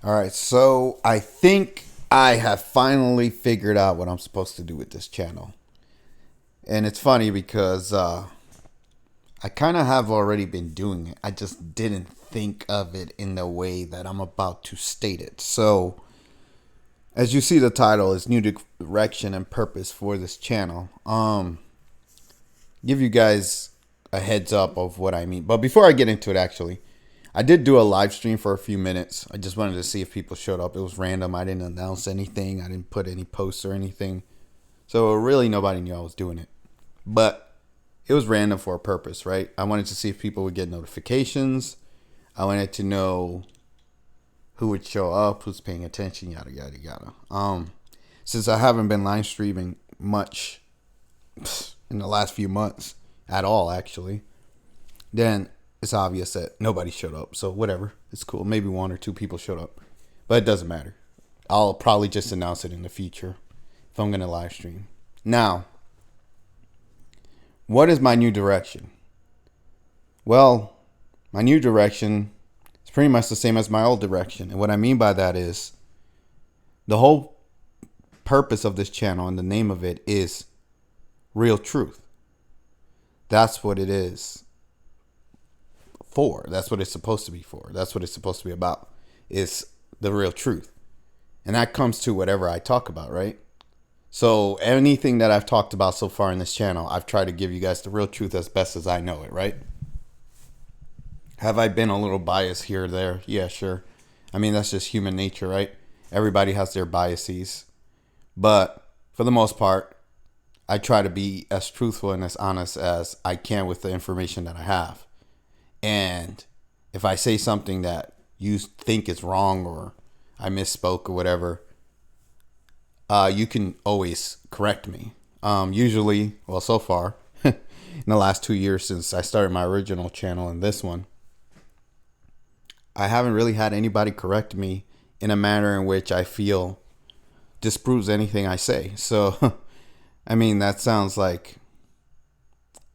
All right, so I think I have finally figured out what I'm supposed to do with this channel. And it's funny because I kind of have already been doing it. I just didn't think of it in the way that I'm about to state it. So, as you see, the title is New Direction and Purpose for this channel. Give you guys a heads up of what I mean. But before I get into it, actually, I did do a live stream for a few minutes. I just wanted to see if people showed up. It was random. I didn't announce anything. I didn't put any posts or anything. So really nobody knew I was doing it. But it was random for a purpose, right? I wanted to see if people would get notifications. I wanted to know who would show up, who's paying attention, yada yada yada. Since I haven't been live streaming much in the last few months at all, actually, then it's obvious that nobody showed up. So whatever, it's cool. Maybe one or two people showed up, but it doesn't matter. I'll probably just announce it in the future if I'm gonna live stream. Now, what is my new direction? Well, my new direction is pretty much the same as my old direction, and what I mean by that is the whole purpose of this channel and the name of it is Real Truth. That's what it is for. That's what it's supposed to be for. That's what it's supposed to be about. Is the real truth. And that comes to whatever I talk about, right? So anything that I've talked about so far in this channel, I've tried to give you guys the real truth as best as I know it, right? Have I been a little biased here or there? Yeah, sure. I mean, that's just human nature, right? Everybody has their biases. But for the most part, I try to be as truthful and as honest as I can with the information that I have. And if I say something that you think is wrong or I misspoke or whatever, you can always correct me. Usually, well, so far, in the last 2 years since I started my original channel and this one, I haven't really had anybody correct me in a manner in which I feel disproves anything I say. So, I mean, that sounds like,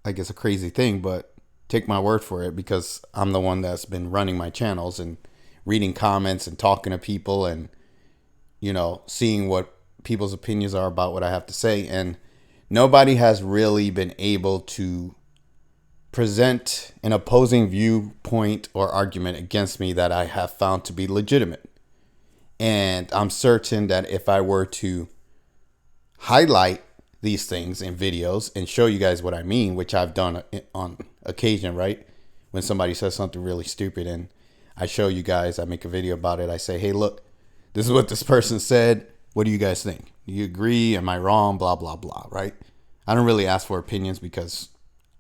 I guess, a crazy thing, but take my word for it because I'm the one that's been running my channels and reading comments and talking to people and, seeing what people's opinions are about what I have to say. And nobody has really been able to present an opposing viewpoint or argument against me that I have found to be legitimate. And I'm certain that if I were to highlight these things in videos and show you guys what I mean, which I've done on occasion, right? When somebody says something really stupid and I show you guys, I make a video about it. I say, hey, look, this is what this person said. What do you guys think? Do you agree? Am I wrong? Blah, blah, blah, right? I don't really ask for opinions because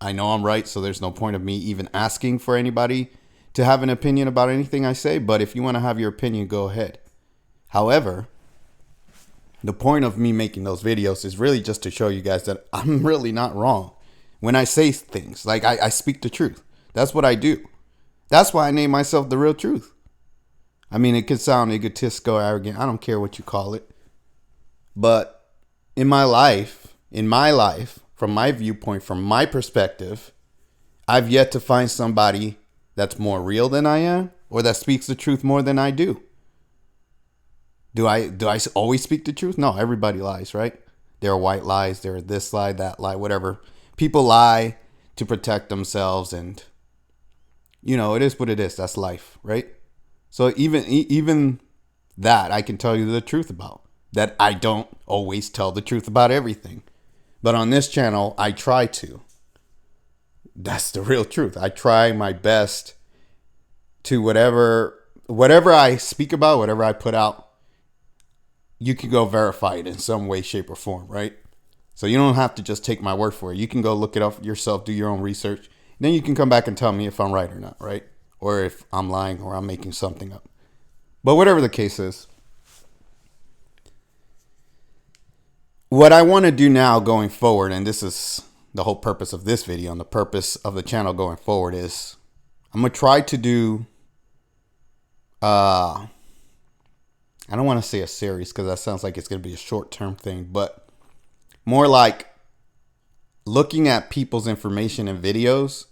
I know I'm right. So there's no point of me even asking for anybody to have an opinion about anything I say. But if you want to have your opinion, go ahead. However, the point of me making those videos is really just to show you guys that I'm really not wrong when I say things. Like I speak the truth. That's what I do. That's why I name myself The Real Truth. I mean, it could sound egotistical, arrogant. I don't care what you call it. But in my life, from my viewpoint, from my perspective, I've yet to find somebody that's more real than I am or that speaks the truth more than I do. Do I always speak the truth? No, everybody lies, right? There are white lies, there are this lie, that lie, whatever. People lie to protect themselves and, it is what it is. That's life, right? So even that I can tell you the truth about. That I don't always tell the truth about everything. But on this channel, I try to. That's the real truth. I try my best to whatever I speak about, whatever I put out, you can go verify it in some way, shape, or form, right? So you don't have to just take my word for it. You can go look it up yourself, do your own research. Then you can come back and tell me if I'm right or not, right? Or if I'm lying or I'm making something up. But whatever the case is, what I want to do now going forward, and this is the whole purpose of this video and the purpose of the channel going forward, is I'm going to try to do, I don't want to say a series because that sounds like it's going to be a short-term thing, but more like looking at people's information and videos,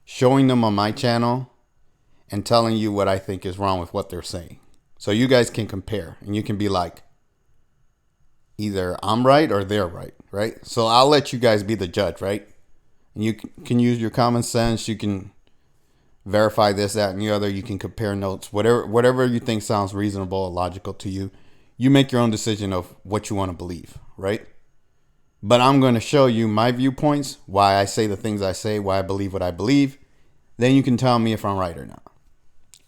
showing them on my channel, and telling you what I think is wrong with what they're saying. So you guys can compare and you can be like, either I'm right or they're right, right? So I'll let you guys be the judge, right? And you can use your common sense. You can verify this, that, and the other. You can compare notes, whatever you think sounds reasonable or logical to you. You make your own decision of what you want to believe, right? But I'm going to show you my viewpoints, why I say the things I say, why I believe what I believe. Then you can tell me if I'm right or not.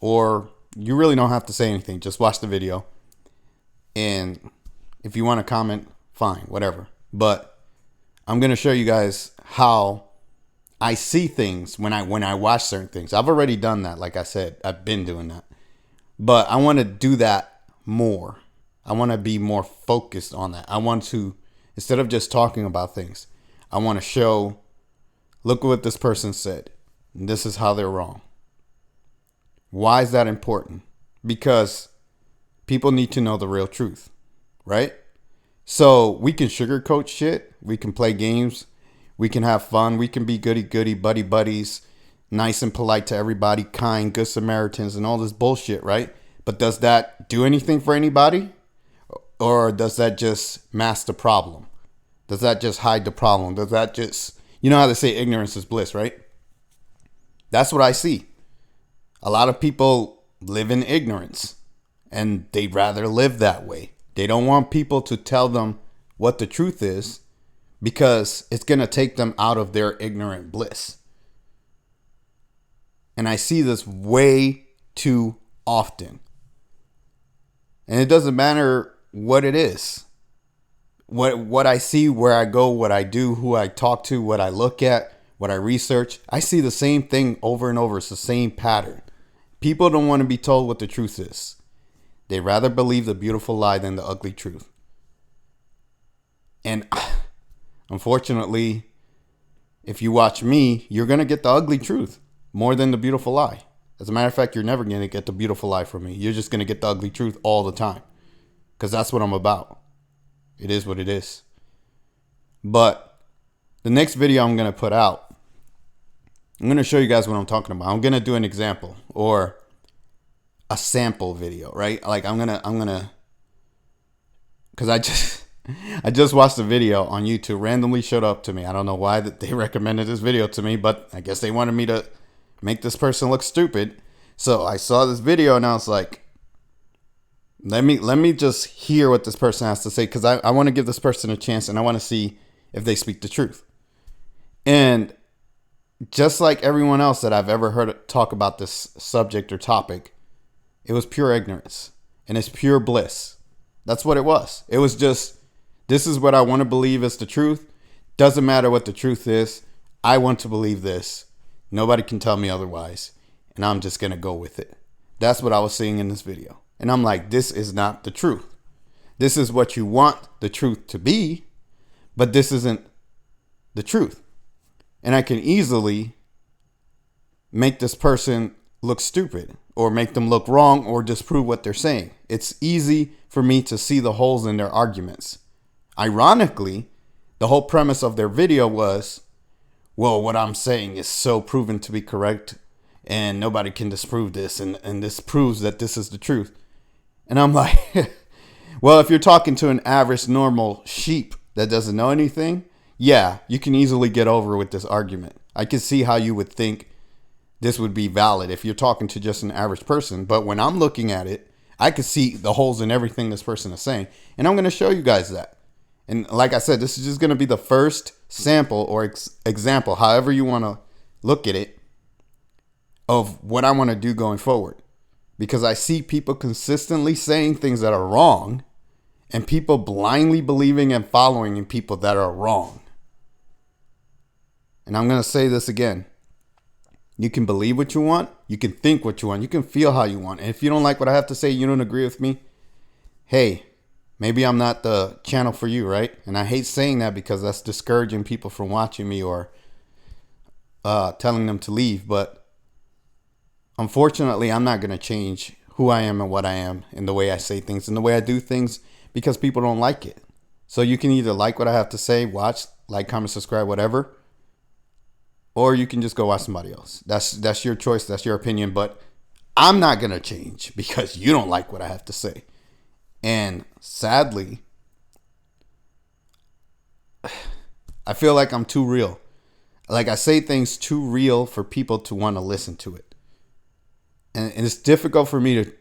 Or you really don't have to say anything. Just watch the video. And if you want to comment, fine, whatever. But I'm going to show you guys how I see things when I watch certain things. I've already done that. Like I said, I've been doing that. But I want to do that more. I want to be more focused on that. I want to, instead of just talking about things, I want to show, look what this person said. And this is how they're wrong. Why is that important? Because people need to know the real truth, right? So we can sugarcoat shit. We can play games. We can have fun. We can be goody-goody, buddy-buddies, nice and polite to everybody, kind, good Samaritans, and all this bullshit, right? But does that do anything for anybody? Or does that just mask the problem? Does that just hide the problem? Does that just, you know how they say ignorance is bliss, right? That's what I see. A lot of people live in ignorance and they'd rather live that way. They don't want people to tell them what the truth is because it's going to take them out of their ignorant bliss. And I see this way too often. And it doesn't matter what it is. What I see, where I go, what I do, who I talk to, what I look at, what I research. I see the same thing over and over. It's the same pattern. People don't want to be told what the truth is. They rather believe the beautiful lie than the ugly truth. And unfortunately, if you watch me, you're going to get the ugly truth more than the beautiful lie. As a matter of fact, you're never going to get the beautiful lie from me. You're just going to get the ugly truth all the time. Because that's what I'm about. It is what it is. But the next video I'm going to put out, I'm going to show you guys what I'm talking about. I'm going to do an example or a sample video, right? Like I'm going to, because I just watched a video on YouTube, randomly showed up to me. I don't know why that they recommended this video to me, but I guess they wanted me to make this person look stupid. So I saw this video and I was like, let me just hear what this person has to say, because I want to give this person a chance and I want to see if they speak the truth. And just like everyone else that I've ever heard talk about this subject or topic, it was pure ignorance and it's pure bliss. That's what it was. It was just, this is what I want to believe is the truth. Doesn't matter what the truth is. I want to believe this. Nobody can tell me otherwise. And I'm just going to go with it. That's what I was seeing in this video. And I'm like, this is not the truth. This is what you want the truth to be, but this isn't the truth. And I can easily make this person look stupid or make them look wrong or disprove what they're saying. It's easy for me to see the holes in their arguments. Ironically, the whole premise of their video was, well, what I'm saying is so proven to be correct and nobody can disprove this. And this proves that this is the truth. And I'm like, well, if you're talking to an average, normal sheep that doesn't know anything, yeah, you can easily get over with this argument. I can see how you would think this would be valid if you're talking to just an average person. But when I'm looking at it, I can see the holes in everything this person is saying. And I'm going to show you guys that. And like I said, this is just going to be the first sample or example, however you want to look at it, of what I want to do going forward. Because I see people consistently saying things that are wrong and people blindly believing and following in people that are wrong. And I'm going to say this again. You can believe what you want. You can think what you want. You can feel how you want. And if you don't like what I have to say, you don't agree with me, hey, maybe I'm not the channel for you, right? And I hate saying that because that's discouraging people from watching me or telling them to leave. But unfortunately, I'm not going to change who I am and what I am and the way I say things and the way I do things because people don't like it. So you can either like what I have to say, watch, like, comment, subscribe, whatever, or you can just go watch somebody else. That's your choice. That's your opinion. But I'm not going to change because you don't like what I have to say. And sadly, I feel like I'm too real. Like I say things too real for people to want to listen to it. And it's difficult for me to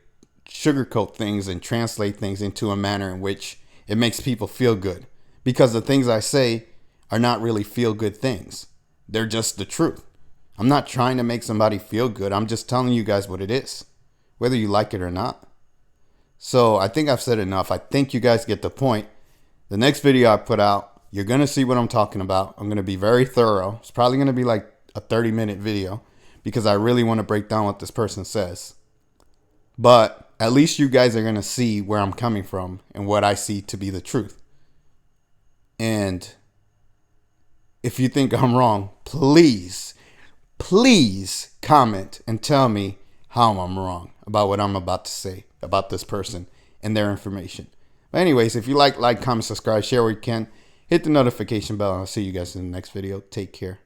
sugarcoat things and translate things into a manner in which it makes people feel good. Because the things I say are not really feel good things. They're just the truth. I'm not trying to make somebody feel good. I'm just telling you guys what it is, whether you like it or not. So I think I've said enough. I think you guys get the point. The next video I put out, you're going to see what I'm talking about. I'm going to be very thorough. It's probably going to be like a 30-minute video because I really want to break down what this person says. But at least you guys are going to see where I'm coming from and what I see to be the truth. And if you think I'm wrong, please comment and tell me how I'm wrong about what I'm about to say about this person and their information. But anyways, if you like, comment, subscribe, share where you can. Hit the notification bell, and I'll see you guys in the next video. Take care.